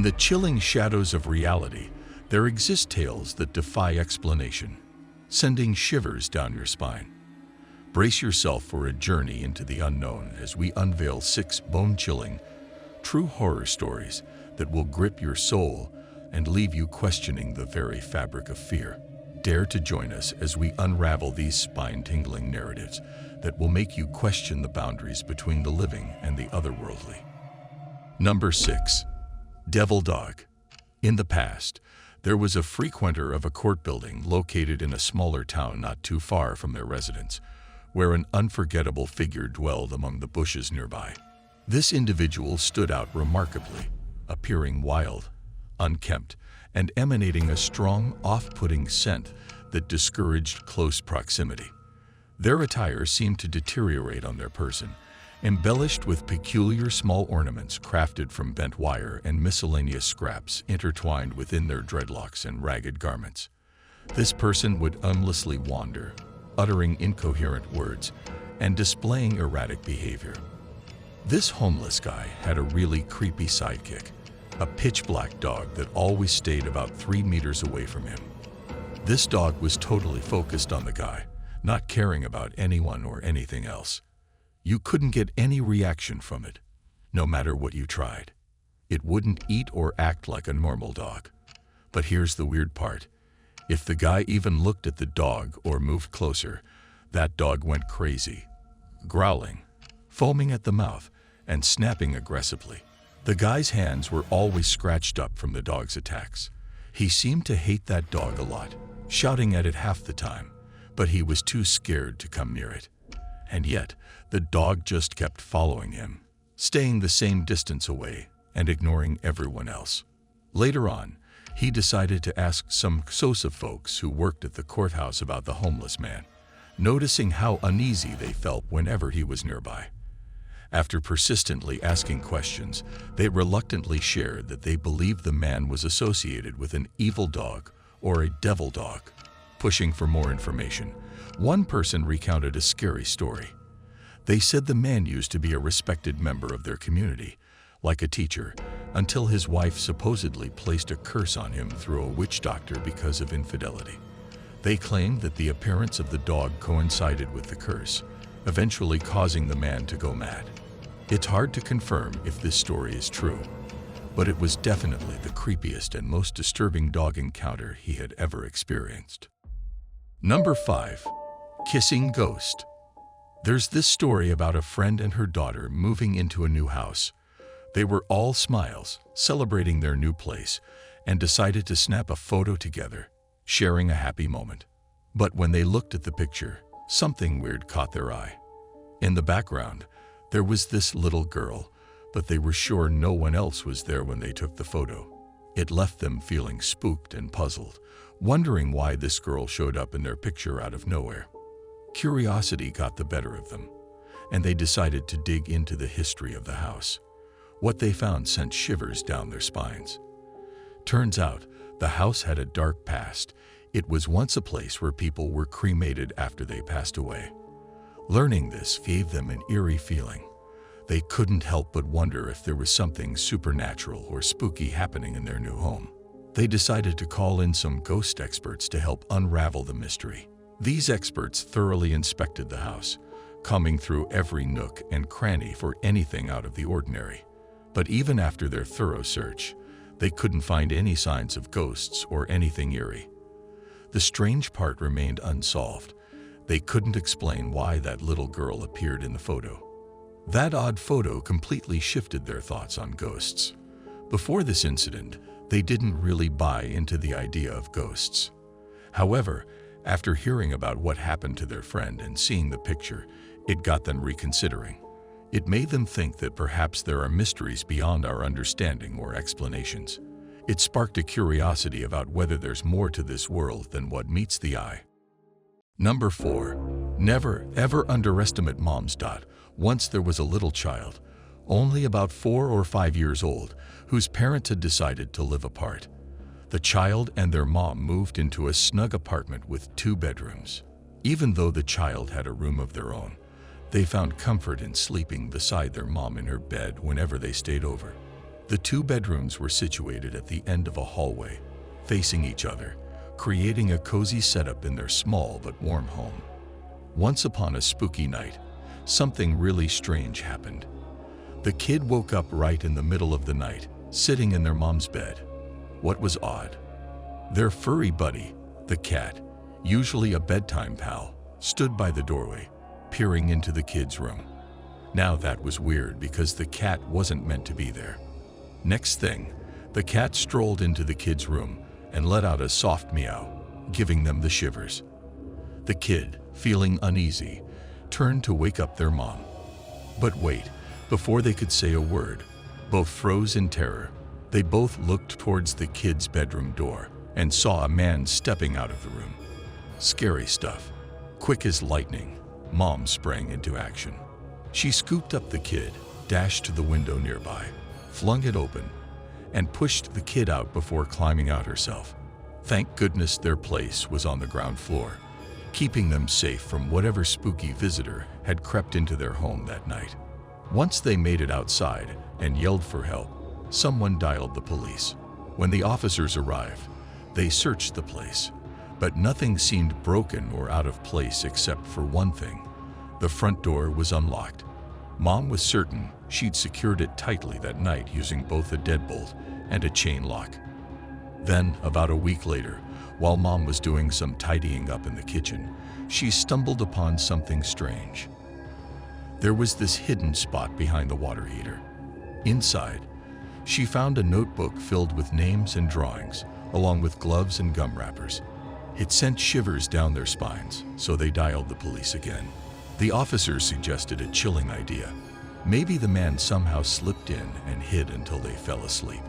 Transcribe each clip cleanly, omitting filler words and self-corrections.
the chilling shadows of reality, there exist tales that defy explanation, sending shivers down your spine. Brace yourself for a journey into the unknown as we unveil 6 bone-chilling, true horror stories that will grip your soul and leave you questioning the very fabric of fear. Dare to join us as we unravel these spine-tingling narratives that will make you question the boundaries between the living and the otherworldly. Number 6. Devil Dog. In the past, there was a frequenter of a court building located in a smaller town not too far from their residence, where an unforgettable figure dwelled among the bushes nearby. This individual stood out remarkably, appearing wild, unkempt, and emanating a strong, off-putting scent that discouraged close proximity. Their attire seemed to deteriorate on their person, embellished with peculiar small ornaments crafted from bent wire and miscellaneous scraps intertwined within their dreadlocks and ragged garments. This person would aimlessly wander, uttering incoherent words and displaying erratic behavior. This homeless guy had a really creepy sidekick, a pitch-black dog that always stayed about 3 meters away from him. This dog was totally focused on the guy, not caring about anyone or anything else. You couldn't get any reaction from it, no matter what you tried. It wouldn't eat or act like a normal dog. But here's the weird part. If the guy even looked at the dog or moved closer, that dog went crazy, growling, foaming at the mouth, and snapping aggressively. The guy's hands were always scratched up from the dog's attacks. He seemed to hate that dog a lot, shouting at it half the time, but he was too scared to come near it. And yet, the dog just kept following him, staying the same distance away and ignoring everyone else. Later on, he decided to ask some Xhosa folks who worked at the courthouse about the homeless man, noticing how uneasy they felt whenever he was nearby. After persistently asking questions, they reluctantly shared that they believed the man was associated with an evil dog or a devil dog. Pushing for more information, one person recounted a scary story. They said the man used to be a respected member of their community, like a teacher, until his wife supposedly placed a curse on him through a witch doctor because of infidelity. They claimed that the appearance of the dog coincided with the curse, eventually causing the man to go mad. It's hard to confirm if this story is true, but it was definitely the creepiest and most disturbing dog encounter he had ever experienced. Number 5. Kissing Ghost. There's this story about a friend and her daughter moving into a new house. They were all smiles, celebrating their new place, and decided to snap a photo together, sharing a happy moment. But when they looked at the picture, something weird caught their eye. In the background, there was this little girl, but they were sure no one else was there when they took the photo. It left them feeling spooked and puzzled, wondering why this girl showed up in their picture out of nowhere. Curiosity got the better of them, and they decided to dig into the history of the house. What they found sent shivers down their spines. Turns out, the house had a dark past. It was once a place where people were cremated after they passed away. Learning this gave them an eerie feeling. They couldn't help but wonder if there was something supernatural or spooky happening in their new home. They decided to call in some ghost experts to help unravel the mystery. These experts thoroughly inspected the house, combing through every nook and cranny for anything out of the ordinary. But even after their thorough search, they couldn't find any signs of ghosts or anything eerie. The strange part remained unsolved. They couldn't explain why that little girl appeared in the photo. That odd photo completely shifted their thoughts on ghosts. Before this incident, they didn't really buy into the idea of ghosts. However, after hearing about what happened to their friend and seeing the picture, it got them reconsidering. It made them think that perhaps there are mysteries beyond our understanding or explanations. It sparked a curiosity about whether there's more to this world than what meets the eye. Number 4. Never, ever underestimate moms. Once there was a little child, only about 4 or 5 years old, whose parents had decided to live apart. The child and their mom moved into a snug apartment with 2 bedrooms. Even though the child had a room of their own, they found comfort in sleeping beside their mom in her bed whenever they stayed over. The two bedrooms were situated at the end of a hallway, facing each other, creating a cozy setup in their small but warm home. Once upon a spooky night, something really strange happened. The kid woke up right in the middle of the night, sitting in their mom's bed. What was odd? Their furry buddy, the cat, usually a bedtime pal, stood by the doorway, peering into the kid's room. Now that was weird because the cat wasn't meant to be there. Next thing, the cat strolled into the kid's room and let out a soft meow, giving them the shivers. The kid, feeling uneasy, turned to wake up their mom. But wait, before they could say a word, both froze in terror. They both looked towards the kid's bedroom door and saw a man stepping out of the room. Scary stuff. Quick as lightning, Mom sprang into action. She scooped up the kid, dashed to the window nearby, flung it open, and pushed the kid out before climbing out herself. Thank goodness their place was on the ground floor, keeping them safe from whatever spooky visitor had crept into their home that night. Once they made it outside and yelled for help, someone dialed the police. When the officers arrived, they searched the place, but nothing seemed broken or out of place except for one thing. The front door was unlocked. Mom was certain she'd secured it tightly that night using both a deadbolt and a chain lock. Then, about a week later, while Mom was doing some tidying up in the kitchen, she stumbled upon something strange. There was this hidden spot behind the water heater. Inside, she found a notebook filled with names and drawings, along with gloves and gum wrappers. It sent shivers down their spines, so they dialed the police again. The officers suggested a chilling idea. Maybe the man somehow slipped in and hid until they fell asleep.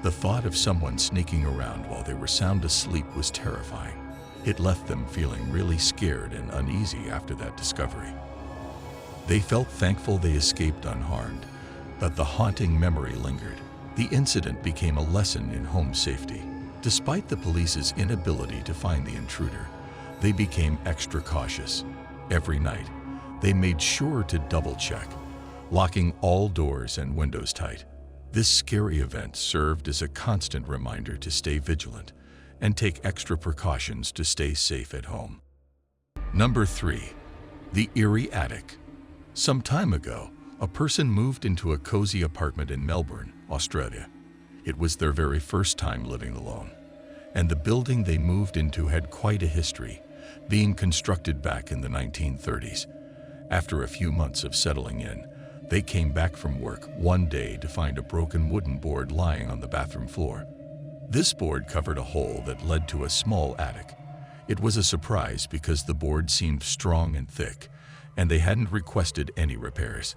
The thought of someone sneaking around while they were sound asleep was terrifying. It left them feeling really scared and uneasy after that discovery. They felt thankful they escaped unharmed, but the haunting memory lingered. The incident became a lesson in home safety. Despite the police's inability to find the intruder, they became extra cautious. Every night, they made sure to double-check, locking all doors and windows tight. This scary event served as a constant reminder to stay vigilant and take extra precautions to stay safe at home. Number 3. The Eerie Attic. Some time ago, a person moved into a cozy apartment in Melbourne, Australia. It was their very first time living alone, and the building they moved into had quite a history, being constructed back in the 1930s. After a few months of settling in, they came back from work one day to find a broken wooden board lying on the bathroom floor. This board covered a hole that led to a small attic. It was a surprise because the board seemed strong and thick, and they hadn't requested any repairs.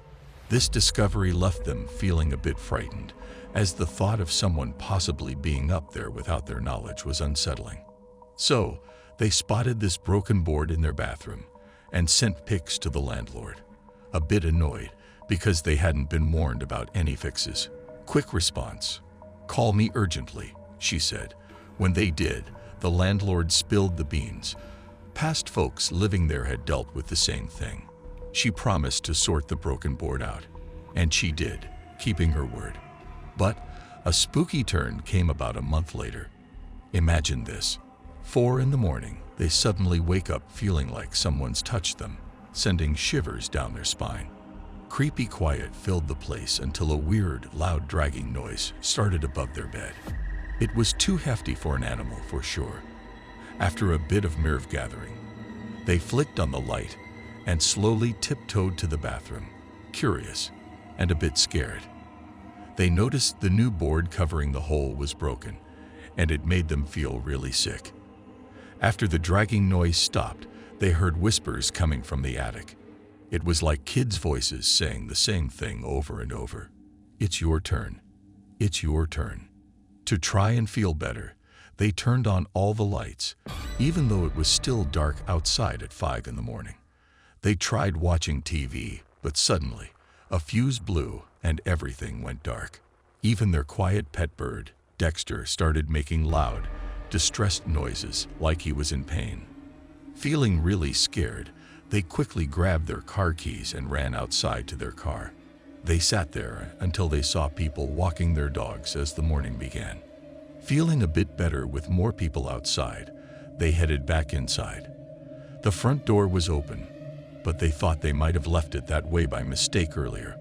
This discovery left them feeling a bit frightened, as the thought of someone possibly being up there without their knowledge was unsettling. So, they spotted this broken board in their bathroom and sent pics to the landlord, a bit annoyed because they hadn't been warned about any fixes. Quick response. "Call me urgently," she said. When they did, the landlord spilled the beans. Past folks living there had dealt with the same thing. She promised to sort the broken board out, and she did, keeping her word. But a spooky turn came about a month later. Imagine this. 4 in the morning, they suddenly wake up feeling like someone's touched them, sending shivers down their spine. Creepy quiet filled the place until a weird, loud dragging noise started above their bed. It was too hefty for an animal, for sure. After a bit of nerve gathering, they flicked on the light and slowly tiptoed to the bathroom, curious and a bit scared. They noticed the new board covering the hole was broken, and it made them feel really sick. After the dragging noise stopped, they heard whispers coming from the attic. It was like kids' voices saying the same thing over and over. "It's your turn. It's your turn." To try and feel better, they turned on all the lights, even though it was still dark outside at 5 in the morning. They tried watching TV, but suddenly, a fuse blew and everything went dark. Even their quiet pet bird, Dexter, started making loud, distressed noises like he was in pain. Feeling really scared, they quickly grabbed their car keys and ran outside to their car. They sat there until they saw people walking their dogs as the morning began. Feeling a bit better with more people outside, they headed back inside. The front door was open, but they thought they might have left it that way by mistake earlier.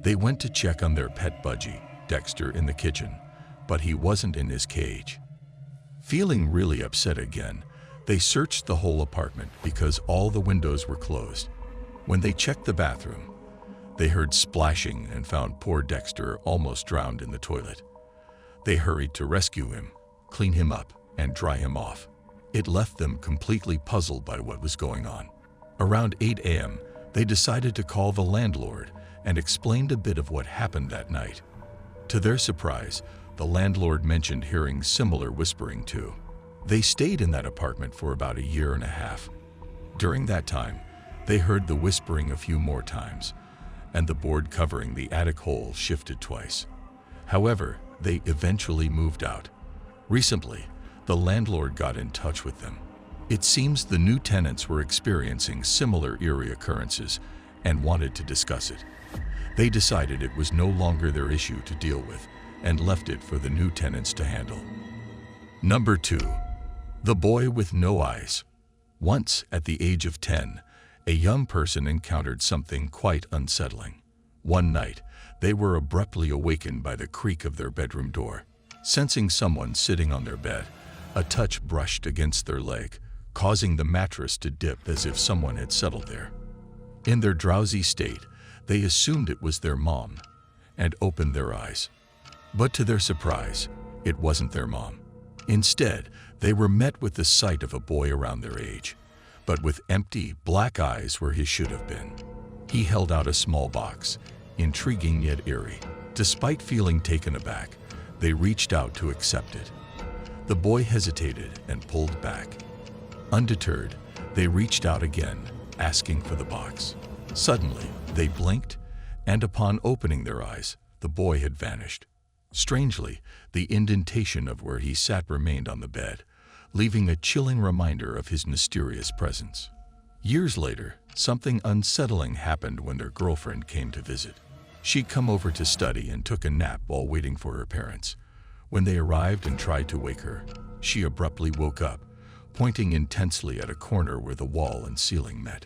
They went to check on their pet budgie, Dexter, in the kitchen, but he wasn't in his cage. Feeling really upset again, they searched the whole apartment because all the windows were closed. When they checked the bathroom, they heard splashing and found poor Dexter almost drowned in the toilet. They hurried to rescue him, clean him up, and dry him off. It left them completely puzzled by what was going on. Around 8 a.m., they decided to call the landlord and explained a bit of what happened that night. To their surprise, the landlord mentioned hearing similar whispering too. They stayed in that apartment for about a year and a half. During that time, they heard the whispering a few more times, and the board covering the attic hole shifted twice. However, they eventually moved out. Recently, the landlord got in touch with them. It seems the new tenants were experiencing similar eerie occurrences and wanted to discuss it. They decided it was no longer their issue to deal with and left it for the new tenants to handle. Number 2. The boy with no eyes. Once, at the age of 10, a young person encountered something quite unsettling. One night, they were abruptly awakened by the creak of their bedroom door. Sensing someone sitting on their bed, a touch brushed against their leg, causing the mattress to dip as if someone had settled there. In their drowsy state, they assumed it was their mom and opened their eyes. But to their surprise, it wasn't their mom. Instead, they were met with the sight of a boy around their age, but with empty, black eyes where he should have been. He held out a small box, intriguing yet eerie. Despite feeling taken aback, they reached out to accept it. The boy hesitated and pulled back. Undeterred, they reached out again, asking for the box. Suddenly, they blinked, and upon opening their eyes, the boy had vanished. Strangely, the indentation of where he sat remained on the bed, leaving a chilling reminder of his mysterious presence. Years later, something unsettling happened when their girlfriend came to visit. She'd come over to study and took a nap while waiting for her parents. When they arrived and tried to wake her, she abruptly woke up, pointing intensely at a corner where the wall and ceiling met.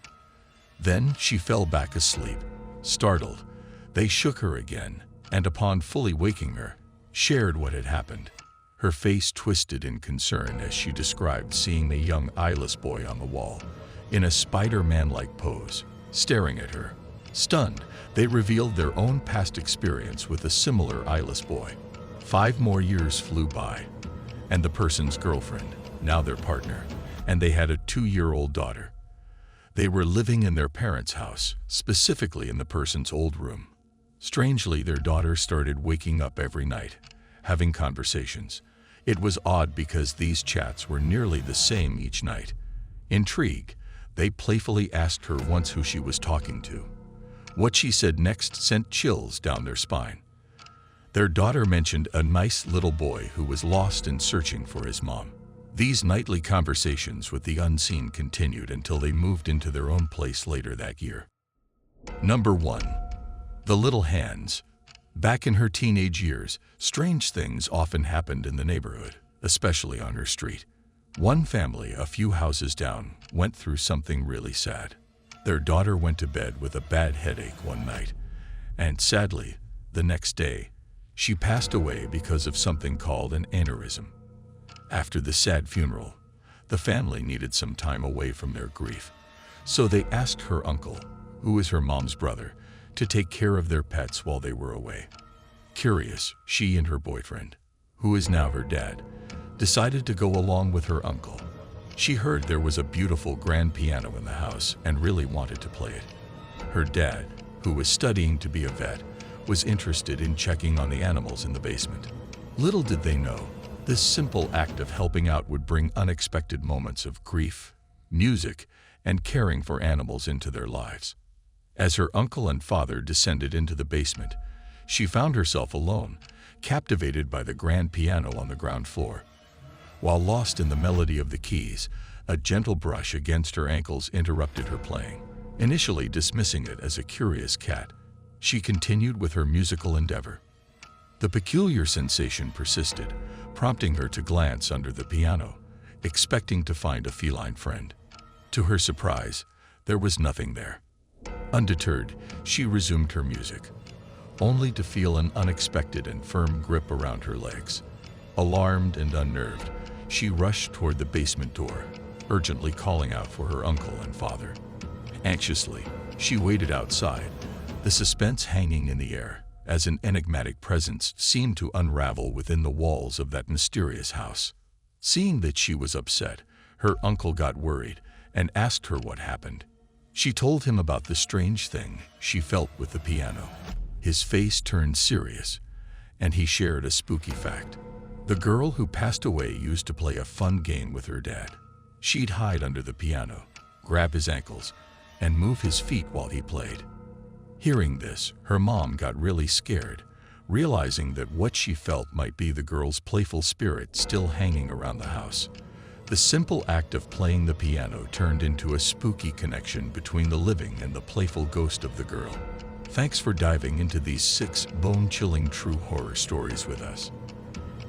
Then she fell back asleep. Startled, they shook her again, and upon fully waking her, shared what had happened. Her face twisted in concern as she described seeing a young eyeless boy on the wall, in a Spider-Man-like pose, staring at her. Stunned, they revealed their own past experience with a similar eyeless boy. 5 more years flew by, and the person's girlfriend, now their partner, and they had a 2-year-old daughter. They were living in their parents' house, specifically in the person's old room. Strangely, their daughter started waking up every night, having conversations. It was odd because these chats were nearly the same each night. Intrigued, they playfully asked her once who she was talking to. What she said next sent chills down their spine. Their daughter mentioned a nice little boy who was lost and searching for his mom. These nightly conversations with the unseen continued until they moved into their own place later that year. Number 1. The Little Hands. Back in her teenage years, strange things often happened in the neighborhood, especially on her street. One family, a few houses down, went through something really sad. Their daughter went to bed with a bad headache one night, and sadly, the next day, she passed away because of something called an aneurysm. After the sad funeral, the family needed some time away from their grief, so they asked her uncle, who is her mom's brother, to take care of their pets while they were away. Curious, she and her boyfriend, who is now her dad, decided to go along with her uncle. She heard there was a beautiful grand piano in the house and really wanted to play it. Her dad, who was studying to be a vet, was interested in checking on the animals in the basement. Little did they know, this simple act of helping out would bring unexpected moments of grief, music, and caring for animals into their lives. As her uncle and father descended into the basement, she found herself alone, captivated by the grand piano on the ground floor. While lost in the melody of the keys, a gentle brush against her ankles interrupted her playing. Initially dismissing it as a curious cat, She continued with her musical endeavor. The peculiar sensation persisted, prompting her to glance under the piano, expecting to find a feline friend. To her surprise, there was nothing there. Undeterred, she resumed her music, only to feel an unexpected and firm grip around her legs. Alarmed and unnerved, she rushed toward the basement door, urgently calling out for her uncle and father. Anxiously, she waited outside, the suspense hanging in the air, as an enigmatic presence seemed to unravel within the walls of that mysterious house. Seeing that she was upset, her uncle got worried and asked her what happened. She told him about the strange thing she felt with the piano. His face turned serious, and he shared a spooky fact. The girl who passed away used to play a fun game with her dad. She'd hide under the piano, grab his ankles, and move his feet while he played. Hearing this, her mom got really scared, realizing that what she felt might be the girl's playful spirit still hanging around the house. The simple act of playing the piano turned into a spooky connection between the living and the playful ghost of the girl. Thanks for diving into these 6 bone-chilling true horror stories with us.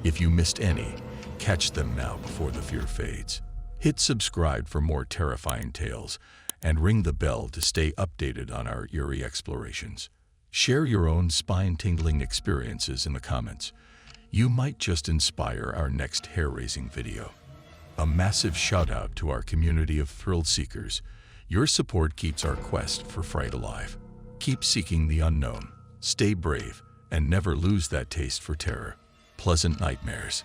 If you missed any, catch them now before the fear fades. Hit subscribe for more terrifying tales, and ring the bell to stay updated on our eerie explorations. Share your own spine-tingling experiences in the comments. You might just inspire our next hair-raising video. A massive shout-out to our community of thrill seekers. Your support keeps our quest for fright alive. Keep seeking the unknown, stay brave, and never lose that taste for terror. Pleasant nightmares.